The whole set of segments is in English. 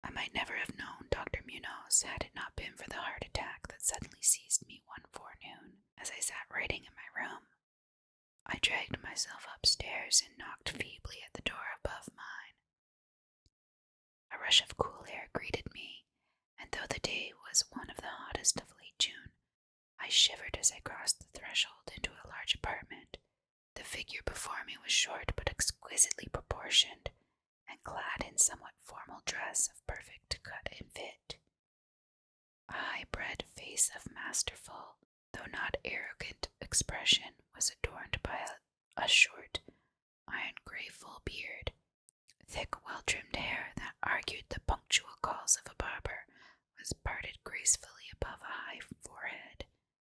I might never have known Dr. Munoz had it not been for the heart attack that suddenly seized me one forenoon as I sat writing in my room. I dragged myself upstairs and knocked feebly at the door above mine. A rush of cool air greeted me, and though the day was one of the hottest of late June, I shivered as I crossed the threshold into a large apartment. The figure before me was short but exquisitely proportioned, and clad in somewhat formal dress of perfect cut and fit. A high-bred face of masterful, though not arrogant, expression was adorned by a short, iron-gray full beard. Thick, well-trimmed hair that argued the punctual calls of a barber was parted gracefully above a high forehead,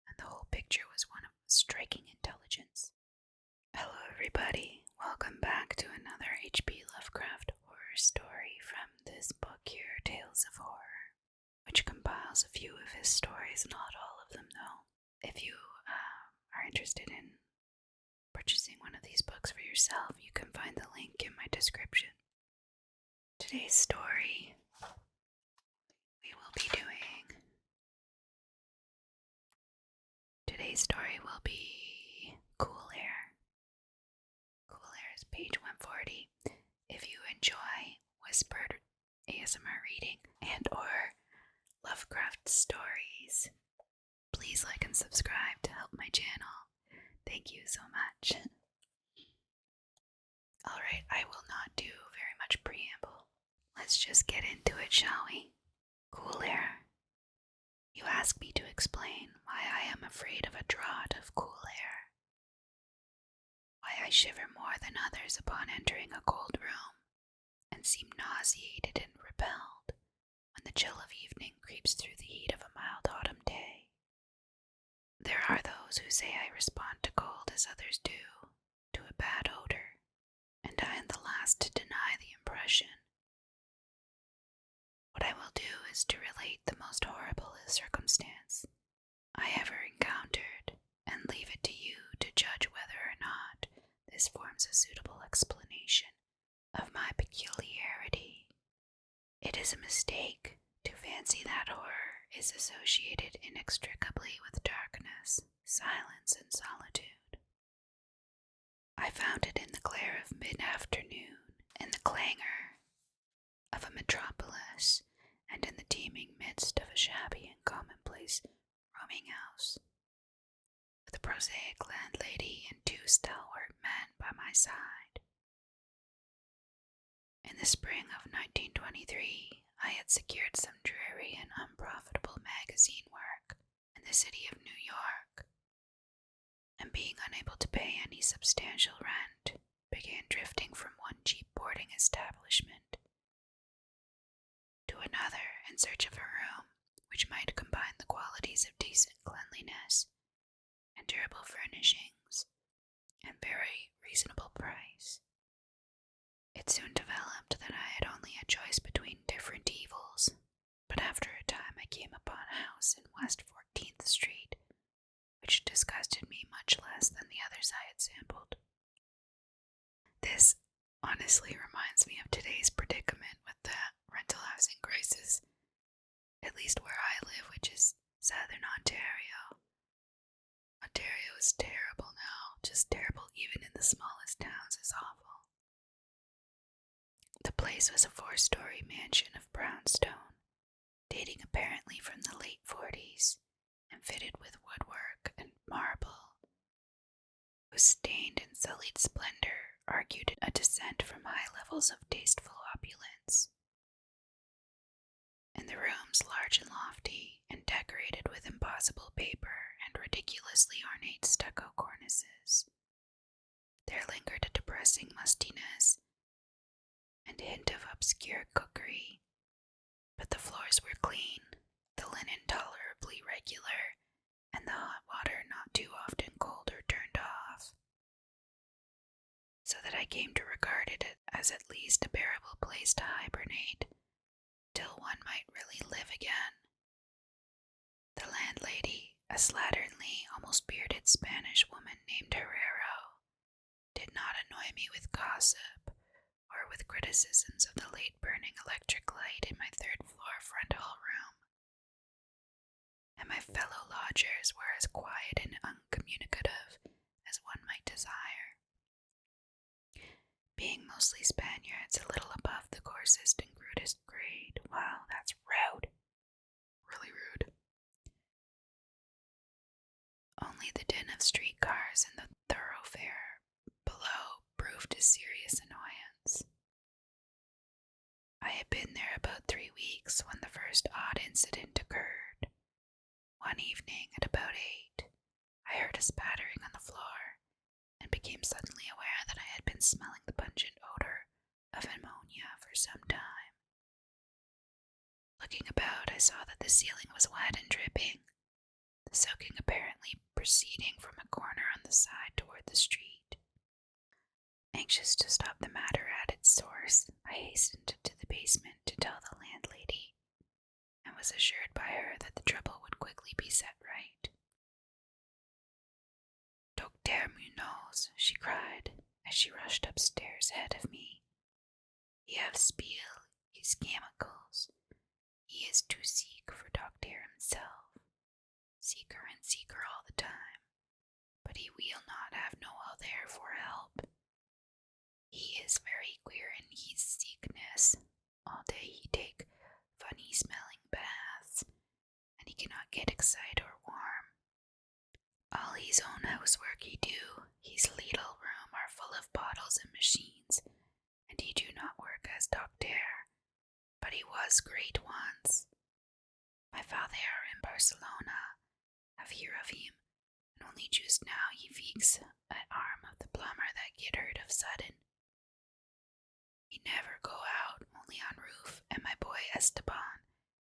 and the whole picture was one of striking intelligence. Hello everybody, welcome back to another H.P. Lovecraft horror story from this book here, Tales of Horror, which compiles a few of his stories, not all of them though. If you are interested in purchasing one of these books for yourself, you can find the link in my description. Today's story will be Cool Air. Cool Air is page 140. If you enjoy whispered ASMR reading and or Lovecraft stories, please like and subscribe to help my channel. Thank you so much. Alright, I will not do very much preamble. Let's just get into it, shall we? Cool Air. You ask me to explain why I am afraid of a draught of cool air. Why I shiver more than others upon entering a cold room, and seem nauseated and repelled when the chill of evening creeps through the heat of a mild autumn day. There are those who say I respond to cold as others do, to a bad odor, and I am the last to deny the impression. What I will do is to relate the most horrible circumstance I ever encountered, and leave it to you to judge whether or not this forms a suitable explanation of my peculiarity. It is a mistake to fancy that horror is associated inextricably with darkness, silence, and solitude. I found it in the glare of mid-afternoon, in the clangor of a metropolis, and in the teeming midst of a shabby and commonplace rooming house, with a prosaic landlady and two stalwart men by my side. In the spring of 1923, I had secured some dreary and unprofitable magazine work in the city of New York, and being unable to pay any substantial rent, began drifting from one cheap boarding establishment to another in search of a room which might combine the qualities of decent cleanliness and durable furnishings and very reasonable price. It soon developed that I had only a choice between different evils, but after a time I came upon a house in West 14th Street, which disgusted me much less than the others I had sampled. This honestly reminds me of today's predicament with the rental housing crisis, at least where I live, which is Southern Ontario. Ontario is terrible now, just terrible. Even in the smallest towns is awful. The place was a 4-story mansion of brownstone, dating apparently from the late 40s, and fitted with woodwork and marble, whose stained and sullied splendor argued a descent from high levels of tasteful opulence. In the rooms, large and lofty, and decorated with impossible paper and ridiculously ornate stucco cornices, there lingered a depressing mustiness and hint of obscure cookery, but the floors were clean, the linen tolerably regular, and the hot water not too often cold or turned off, so that I came to regard it as at least a bearable place to hibernate, till one might really live again. The landlady, a slatternly, almost bearded Spanish woman named Herrero, did not annoy me with gossip or with criticisms of the late burning electric light in my third-floor front hall room, and my fellow lodgers were as quiet and uncommunicative as one might desire. Being mostly Spaniards, a little above the coarsest and crudest grade. Wow, that's rude. Really rude. Only the din of streetcars and the thoroughfare below proved a serious annoyance. I had been there about 3 weeks when the first odd incident occurred. One evening at about 8, I heard a spattering on the floor and became suddenly aware that I had been smelling the pungent odor of ammonia for some time. Looking about, I saw that the ceiling was wet and dripping, the soaking apparently proceeding from a corner on the side toward the street. Anxious to stop the matter at its source, I hastened to the basement to tell the landlady, and was assured by her that the trouble would quickly be set right. "Docteur Munoz," she cried, as she rushed upstairs ahead of me. "He have spill his chemicals. He is too sick for doctor himself. Sicker and sicker all the time, but he will not have no one there for help. He is very queer in his sickness. All day he take funny smelling baths, and he cannot get excited or warm. All his own housework he do. His little room are full of bottles and machines, and he do not work as doctor, but he was great once. My father in Barcelona have hear of him, and only just now he fix an arm of the plumber that get hurt of sudden. He never go out, only on roof, and my boy Esteban,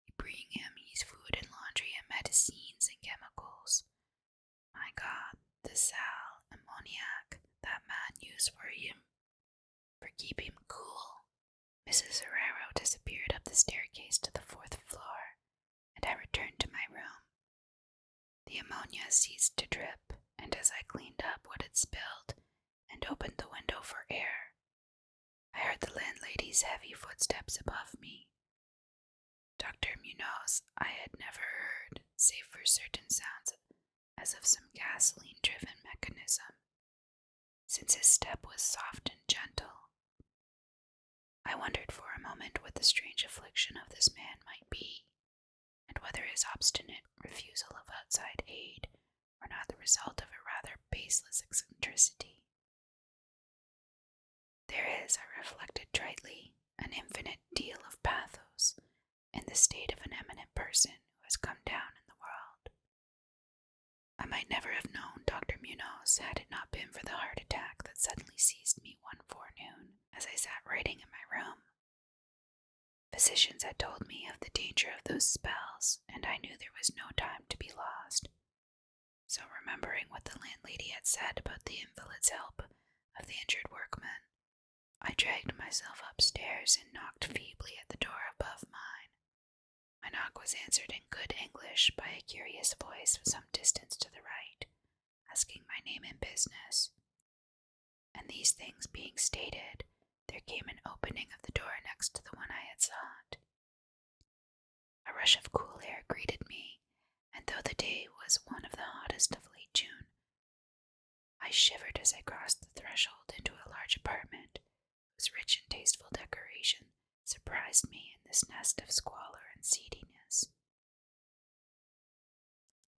he bring him his food and laundry and medicines and chemicals. My God, the sal ammoniac that man used for him, for keep him cool." Mrs. Herrero disappeared up the staircase to the 4th floor, and I returned to my room. The ammonia ceased to drip, and as I cleaned up what had spilled and opened the window for air, I heard the landlady's heavy footsteps above me. Dr. Munoz I had never heard, save for certain sounds as of some gasoline-driven mechanism, since his step was soft and gentle. I wondered for a moment what the strange affliction of this man might be, and whether his obstinate refusal of outside aid were not the result of a rather baseless eccentricity. There is, I reflected tritely, an infinite deal of pathos in the state of an eminent person who has come down in the world. I might never have known Dr. Munoz had it not been for the heart attack that suddenly seized me one forenoon as I sat writing in my room. Physicians had told me of the danger of those spells, and I knew there was no time to be lost. So, remembering what the landlady had said about the invalid's help of the injured workman, I dragged myself upstairs and knocked feebly at the door above mine. My knock was answered in good English by a curious voice some distance to the right, asking my name and business. And these things being stated, there came an opening of the door next to the one I had sought. A rush of cool air greeted me, and though the day was one of the hottest of late June, I shivered as I crossed the threshold into a large apartment whose rich and tasteful decoration surprised me in this nest of squalor and seediness.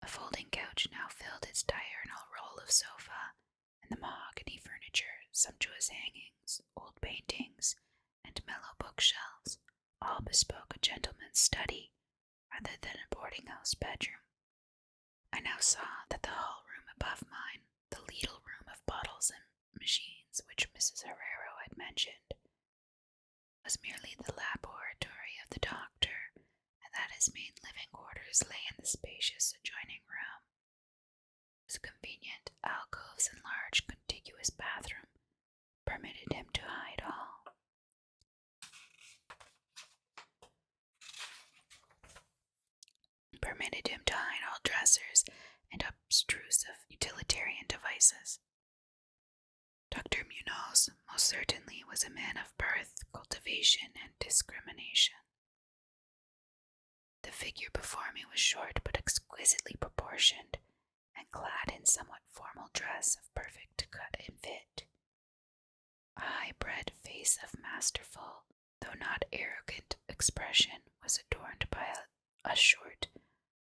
A folding couch now filled its diurnal role of sofa, and the mahogany furniture, sumptuous hangings, old paintings, and mellow bookshelves all bespoke a gentleman's study rather than a boarding-house bedroom. I now saw that the hall room above mine, the ladle room of bottles and machines which Mrs. Herrero had mentioned, was merely the laboratory of the doctor, and that his main living quarters lay in the spacious adjoining room, whose convenient alcoves and large contiguous bathroom permitted him to hide all. Dressers and obtrusive utilitarian devices. Dr. Munoz most certainly was a man of birth, cultivation, and discrimination. The figure before me was short but exquisitely proportioned, and clad in somewhat formal dress of perfect cut and fit. A high-bred face of masterful, though not arrogant, expression was adorned by a short,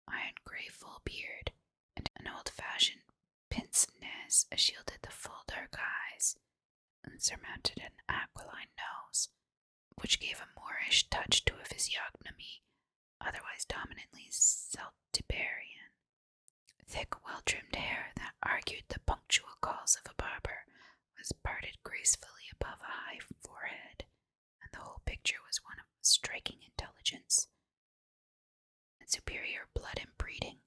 iron-gray full beard, and an old-fashioned pince-nez shielded the full dark eyes, and surmounted an aquiline nose, which gave a Moorish touch to a physiognomy otherwise dominantly Celtiberian. Thick, well-trimmed hair that argued the punctual calls of a barber was parted gracefully above a high forehead, and the whole picture was one of striking intelligence and superior blood and breeding.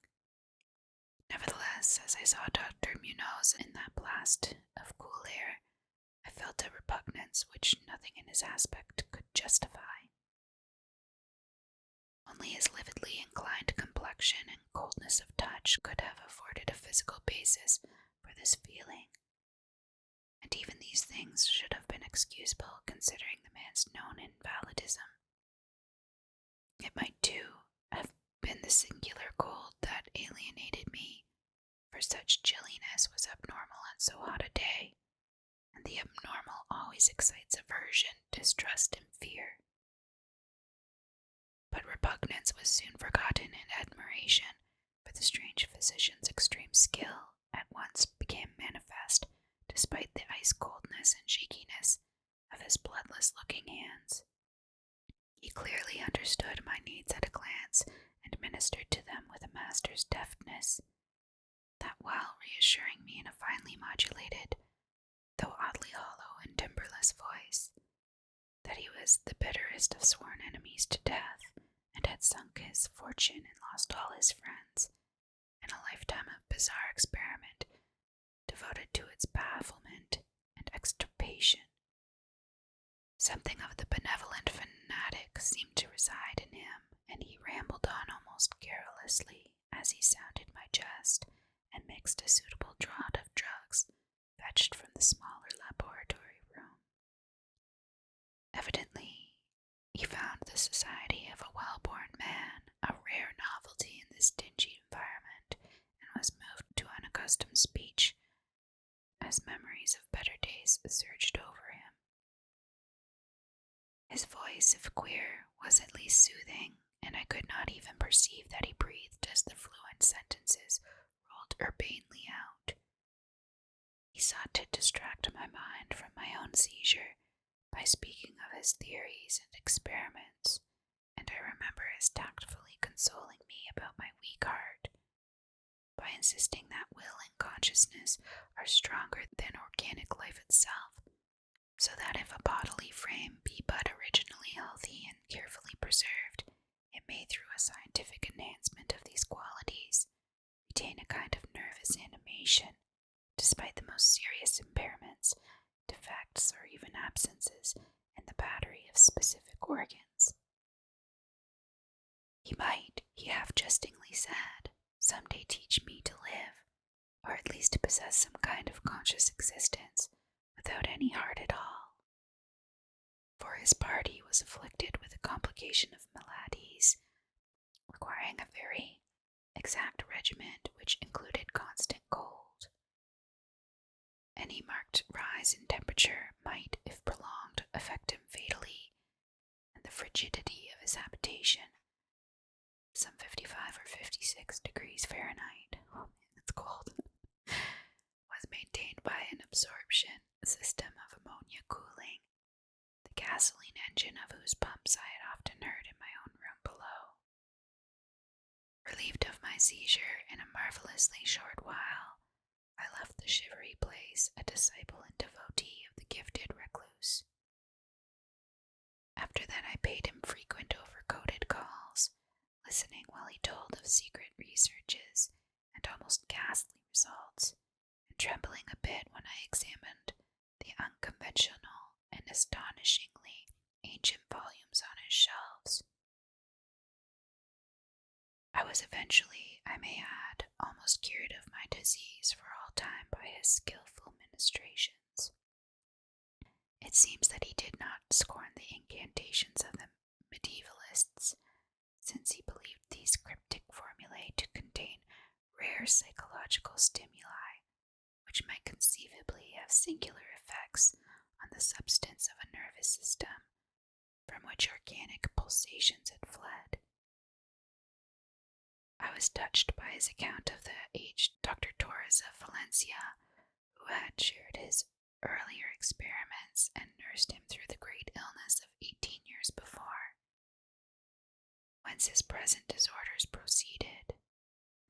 Nevertheless, as I saw Dr. Munoz in that blast of cool air, I felt a repugnance which nothing in his aspect could justify. Only his lividly inclined complexion and coldness of touch could have afforded a physical basis for this feeling, and even these things should have been excusable considering the man's known invalidism. It might, too, have been the singular cold that alienated me, for such chilliness was abnormal on so hot a day, and the abnormal always excites aversion, distrust, and fear. But repugnance was soon forgotten in admiration, for the strange physician's extreme skill at once became manifest, despite the ice-coldness and shakiness of his bloodless-looking hands. He clearly understood my needs at a glance, and ministered to them with a master's deftness, that while reassuring me in a finely modulated, though oddly hollow and timbreless voice, that he was the bitterest of sworn enemies to death, and had sunk his fortune and lost all his friends, in a lifetime of bizarre experiment devoted to its bafflement and extirpation. Something of the benevolent fanatic seemed to reside in him, and he rambled on almost carelessly as he sounded my jest and mixed a suitable draught of drugs fetched from the smaller laboratory room. Evidently, he found the society of a well-born man a rare novelty in this dingy environment, and was moved to unaccustomed speech as memories of better days surged over him. His voice, if queer, was at least soothing, and I could not even perceive that he breathed as the fluent sentences rolled urbanely out. He sought to distract my mind from my own seizure by speaking of his theories and experiments, and I remember his tactfully consoling me about my weak heart, by insisting that will and consciousness are stronger than organic life itself, so that if a bodily frame be but originally healthy and carefully preserved, it may, through a scientific enhancement of these qualities, retain a kind of nervous animation, despite the most serious impairments, defects, or even absences in the battery of specific organs. He might, he half-jestingly said, some day teach me to live, or at least to possess some kind of conscious existence, without any heart at all. For his part, he was afflicted with a complication of maladies, requiring a very exact regimen which included constant cold. Any marked rise in temperature might, if prolonged, affect him fatally, and the frigidity of his habitation, some 55 or 56 degrees Fahrenheit, oh man, that's cold, was maintained by an absorption system of ammonia cooling, the gasoline engine of whose pumps I had often heard in my own room below. Relieved of my seizure in a marvelously short while, I left the shivery place a disciple and devotee of the gifted recluse. After that I paid him frequent overcoated calls, listening while he told of secret researches and almost ghastly results, and trembling a bit when I examined the unconventional and astonishingly ancient volumes on his shelves. I was eventually, I may add, almost cured of my disease for all time by his skillful ministrations. It seems that he did not scorn the incantations of the medievalists, since he believed these cryptic formulae to contain rare psychological stimuli, which might conceivably have singular effects on the substance of a nervous system from which organic pulsations had fled. I was touched by his account of the aged Dr. Torres of Valencia, who had shared his earlier experiments and nursed him through the great illness of 18 years before, whence his present disorders proceeded.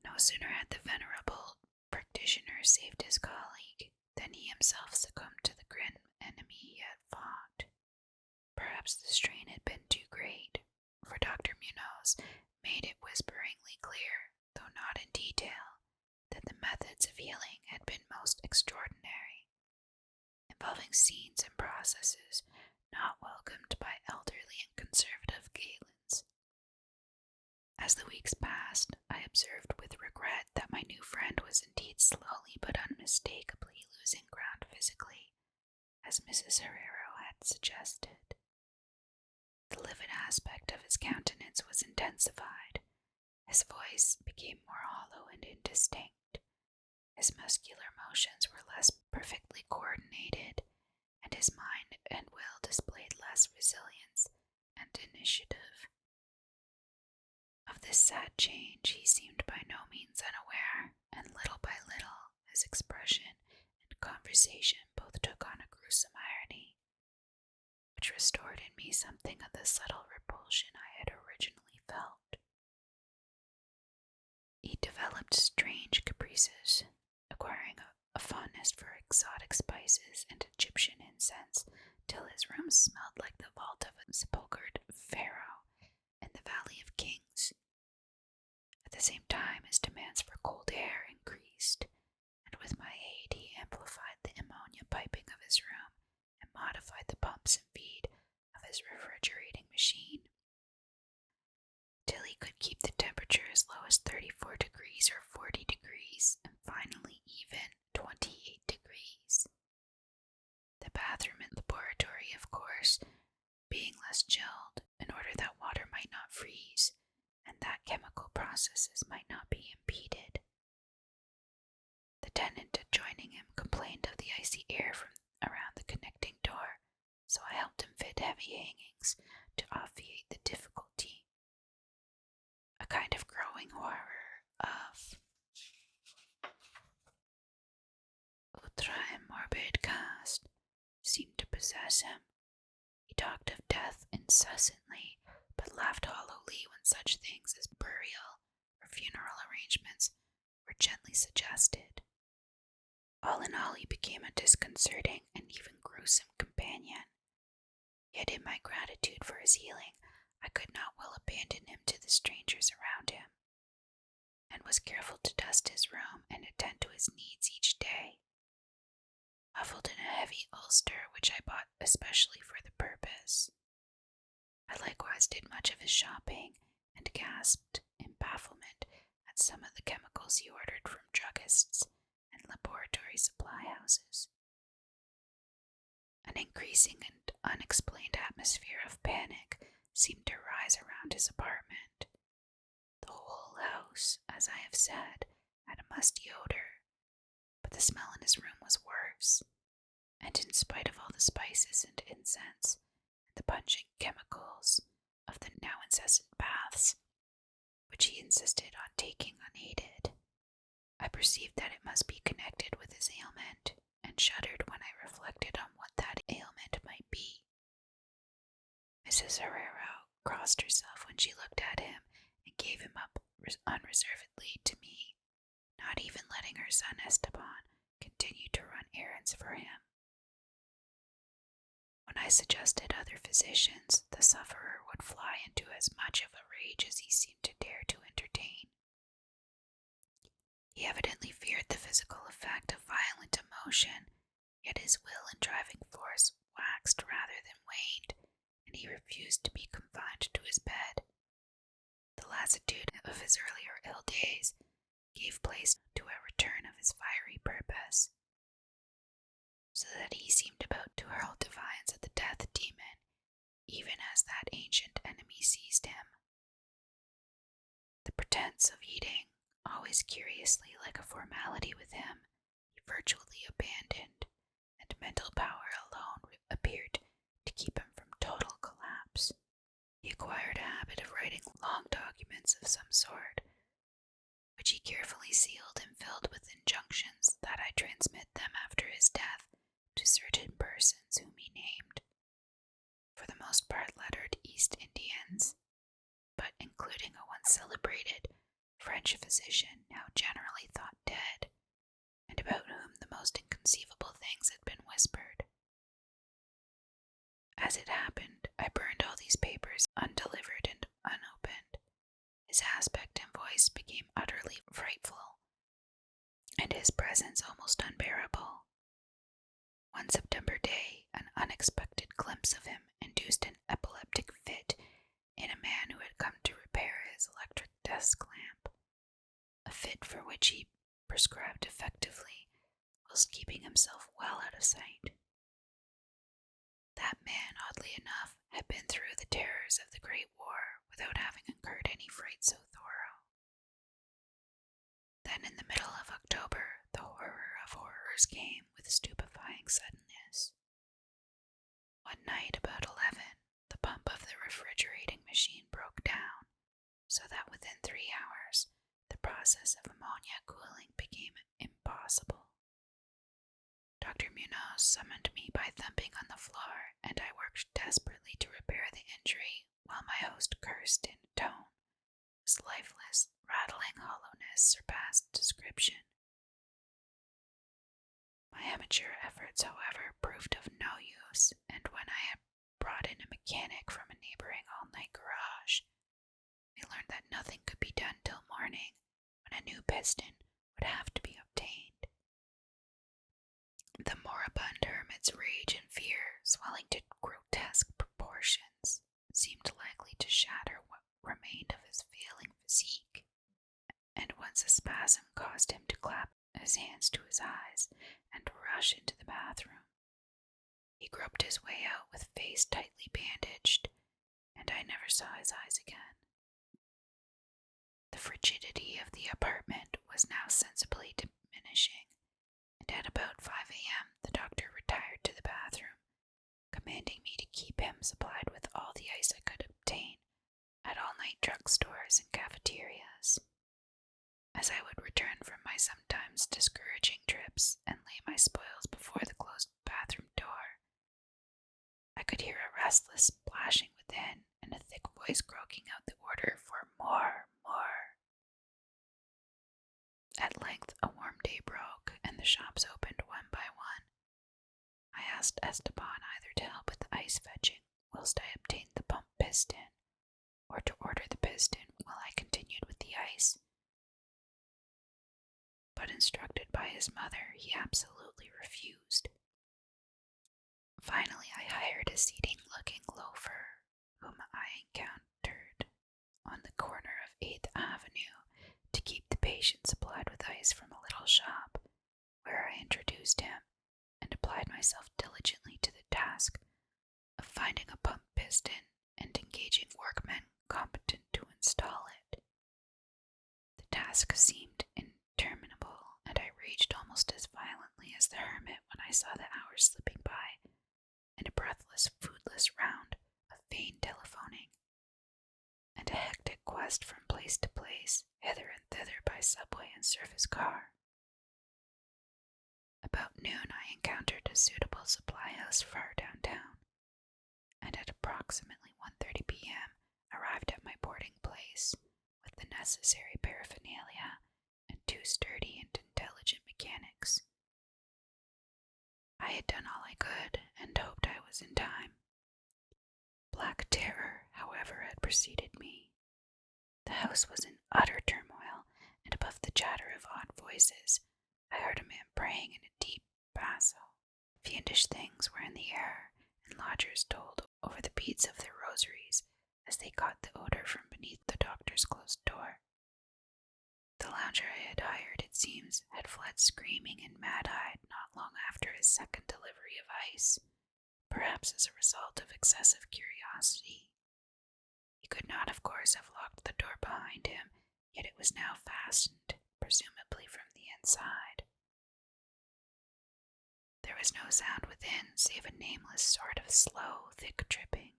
No sooner had the venerable practitioner saved his colleague than he himself succumbed to the grim enemy he had fought. Perhaps the strain had been too great, for Dr. Munoz made it whisperingly clear, though not in detail, that the methods of healing had been most extraordinary, involving scenes and processes not welcomed by elderly and conservative Galens. As the weeks passed, I observed with regret that my new friend was indeed slowly but unmistakably losing ground physically, as Mrs. Herrero had suggested. The livid aspect of his countenance was intensified, his voice became more hollow and indistinct, his muscular motions were less perfectly coordinated, and his mind and will displayed less resilience and initiative. Of this sad change he seemed by no means unaware, and little by little his expression and conversation both took on a gruesome irony, which restored in me something of the subtle repulsion I had originally felt. He developed strange caprices, acquiring a fondness for exotic spices and Egyptian incense, till his room smelled like the vault of a sepulchred pharaoh in the Valley of Kings. At the same time, his demands for cold air increased, and with my aid he amplified the ammonia piping of his room and modified the pumps and feed of his refrigerating machine, till he could keep the temperature as low as 34 degrees or 40 degrees, and finally even 28 degrees. The bathroom and laboratory, of course, being less chilled, in order that water might not freeze, and that chemical processes might not be impeded. The tenant adjoining him complained of the icy air from around the connecting door, so I helped him fit heavy hangings to obviate the difficulty. A kind of growing horror of ultra and morbid cast seemed to possess him. He talked of death incessantly, but laughed hollowly when such things as burial or funeral arrangements were gently suggested. All in all, he became a disconcerting and even gruesome companion. Yet in my gratitude for his healing, I could not well abandon him to the strangers around him, and was careful to dust his room and attend to his needs each day. Muffled in a heavy ulster which I bought especially for the purpose, I likewise did much of his shopping, and gasped in bafflement at some of the chemicals he ordered from druggists and laboratory supply houses. An increasing and unexplained atmosphere of panic seemed to rise around his apartment. The whole house, as I have said, had a musty odor, but the smell in his room was worse, and in spite of all the spices and incense and the pungent chemicals of the now incessant baths, which he insisted on taking unaided, I perceived that it must be connected with his ailment, and shuddered when I reflected on what that ailment might be. Mrs. Herrero crossed herself when she looked at him, and gave him up unreservedly to me, not even letting her son Esteban continue to run errands for him. When I suggested other physicians, the sufferer would fly into as much of a rage as he seemed to dare to entertain. He evidently feared the physical effect of violent emotion, yet his will and driving force waxed rather than waned, and he refused to be confined to his bed. The lassitude of his earlier ill days gave place to a return of his fiery purpose, so that he seemed about to hurl defiance habits of eating, always curiously like a formality with him, he virtually abandoned, and mental power alone appeared to keep him from total collapse. He acquired a habit of writing long documents of some sort, which he carefully sealed and filled with injunctions that I transmit them after his death to certain persons whom he named, for the most part lettered East Indians, but including a once celebrated French physician now generally thought dead, and about whom the most inconceivable things had been whispered. As it happened, I burned all these papers undelivered and unopened. His aspect and voice became utterly frightful, and his presence almost unbearable. One September day, an unexpected glimpse of him induced an epileptic fit in a man who had come to repair his electric desk lamp, a fit for which he prescribed effectively, whilst keeping himself well out of sight. That man, oddly enough, had been through the terrors of the Great War without having incurred any fright so thorough. Then in the middle of October, the horror of horrors came with stupefying suddenness. One night about 11, the pump of the refrigerating machine broke down, so that within 3 hours, the process of ammonia cooling became impossible. Dr. Munoz summoned me by thumping on the floor, and I worked desperately to repair the injury, while my host cursed in a tone whose lifeless, rattling hollowness surpassed description. My amateur efforts, however, proved of no use, and when I had brought in a mechanic from a neighboring all-night garage, we learned that nothing could be done till morning, when a new piston would have to be obtained. The moribund hermit's rage and fear, swelling to grotesque proportions, seemed likely to shatter what remained of his failing physique, and once a spasm caused him to clap his hands to his eyes and rush into the bathroom. He groped his way out with face tightly bandaged, and I never saw his eyes again. The frigidity of the apartment was now sensibly diminishing, and at about 5 a.m. the doctor retired to the bathroom, commanding me to keep him supplied with all the ice I could obtain at all-night drugstores and cafeterias. As I would return from my sometimes discouraging trips and lay my spoils before the closed bathroom door, I could hear a restless splashing within and a thick voice croaking out the order for more. At length a warm day broke, and the shops opened one by one. I asked Esteban either to help with the ice fetching whilst I obtained the pump piston, or to order the piston while I continued with the ice. But instructed by his mother, he absolutely refused. Finally, I hired a seedy-looking loafer, whom I encountered on the corner of 8th Avenue, to keep the patient supplied with ice from a little shop, where I introduced him, and applied myself diligently to the task of finding a pump piston and engaging workmen competent to install it. The task seemed interminable, and I raged almost as violently as the hermit when I saw the hours slipping by, and a breathless, foodless round of vain telephoning, and a hectic quest from place to place, hither and thither by subway and surface car. About noon I encountered a suitable supply house far downtown, and at approximately 1:30 p.m. arrived at my boarding place with the necessary paraphernalia and 2 sturdy and intelligent mechanics. I had done all I could, and hoped I was in time. Black terror, however, had preceded me. The house was in utter turmoil, and above the chatter of odd voices, I heard a man praying in a deep basso. Fiendish things were in the air, and lodgers told over the beads of their rosaries as they caught the odor from beneath the doctor's closed door. The lounger I had hired, it seems, had fled screaming and mad-eyed not long after his second delivery of ice, perhaps as a result of excessive curiosity. He could not, of course, have locked the door behind him, yet it was now fastened, presumably from the inside. There was no sound within save a nameless sort of slow, thick dripping.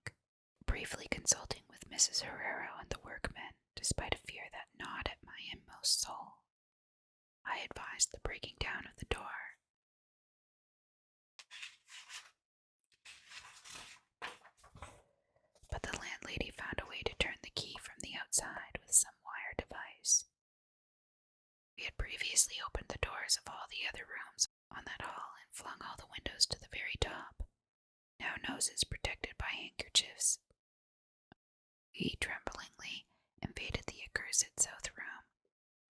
Briefly consulting with Mrs. Herrero and the workmen, despite a fear that gnawed at my inmost soul, I advised the breaking down of the door. But the landlady found a way to turn the key from the outside with some wire device. We had previously opened the doors of all the other rooms on that hall and flung all the windows to the very top, now noses protected by handkerchiefs. We tremblingly invaded the accursed south room,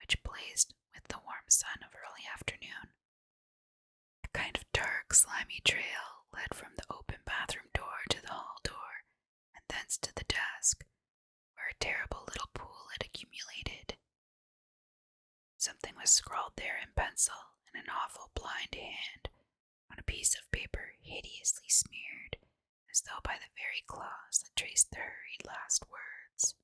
which blazed with the warm sun of early afternoon. A kind of dark, slimy trail led from the open bathroom door to the hall door, and thence to the desk, where a terrible little pool had accumulated. Something was scrawled there in pencil in an awful blind hand on a piece of paper hideously smeared, as though by the very claws that traced the hurried last words.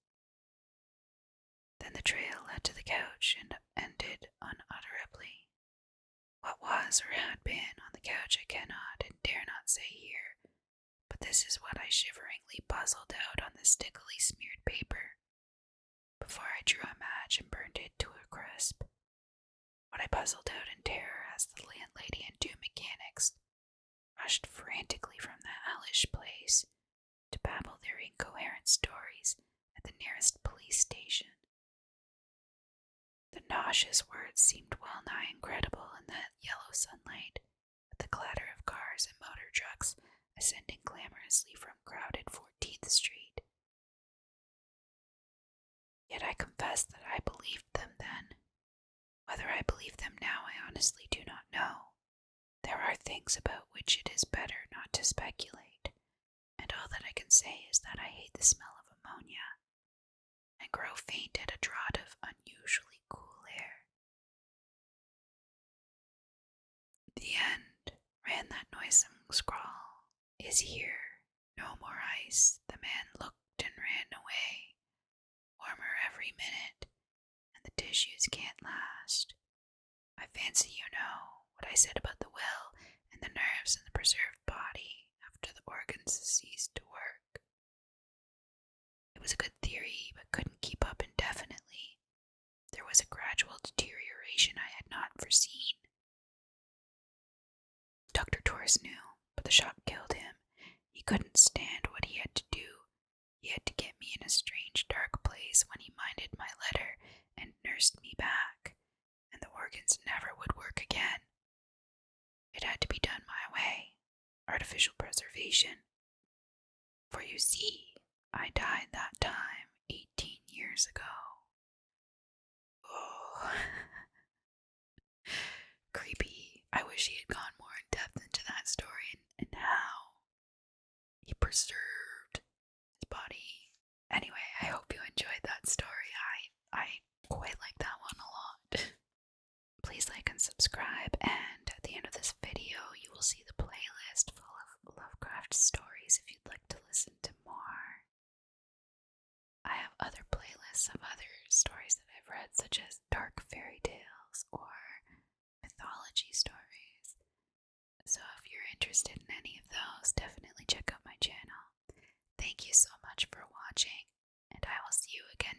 Then the trail led to the couch and ended unutterably. What was or had been on the couch I cannot and dare not say here, but this is what I shiveringly puzzled out on the stickily smeared paper, before I drew a match and burned it to a crisp. What I puzzled out in terror as the landlady and two mechanics rushed frantically from the hellish place to babble their incoherent stories at the nearest police station. The nauseous words seemed well nigh incredible in that yellow sunlight, with the clatter of cars and motor trucks ascending clamorously from crowded 14th Street. Yet I confess that I believed them then. Whether I believe them now I honestly do not know. There are things about which it is better not to speculate, and all that I can say is that I hate the smell of ammonia, and grow faint at a draught of unusually cool air. The end, ran that noisome scrawl, is here, no more ice. The man looked and ran away, warmer every minute, and the tissues can't last. I fancy you know what I said about the will and the nerves in the preserved body after the organs ceased to work. It was a good theory, but couldn't keep up indefinitely. There was a gradual deterioration I had not foreseen. Dr. Torres knew, but the shock killed him. He couldn't stand what he had to do. He had to get me in a strange dark place when he minded my letter and nursed me back, and the organs never would work again. It had to be done my way, artificial preservation. For you see, I died that time 18 years ago. Oh, creepy. I wish he had gone more in depth into that story and how he preserved his body. Anyway, I hope you enjoyed that story. I quite like that one a lot. Please like and subscribe, and at the end of this video you will see the playlist full of Lovecraft stories if you'd like to listen to more. I have other playlists of other stories that I've read, such as dark fairy tales or mythology stories. So if you're interested in any of those, definitely check out my channel. Thank you so much for watching, and I will see you again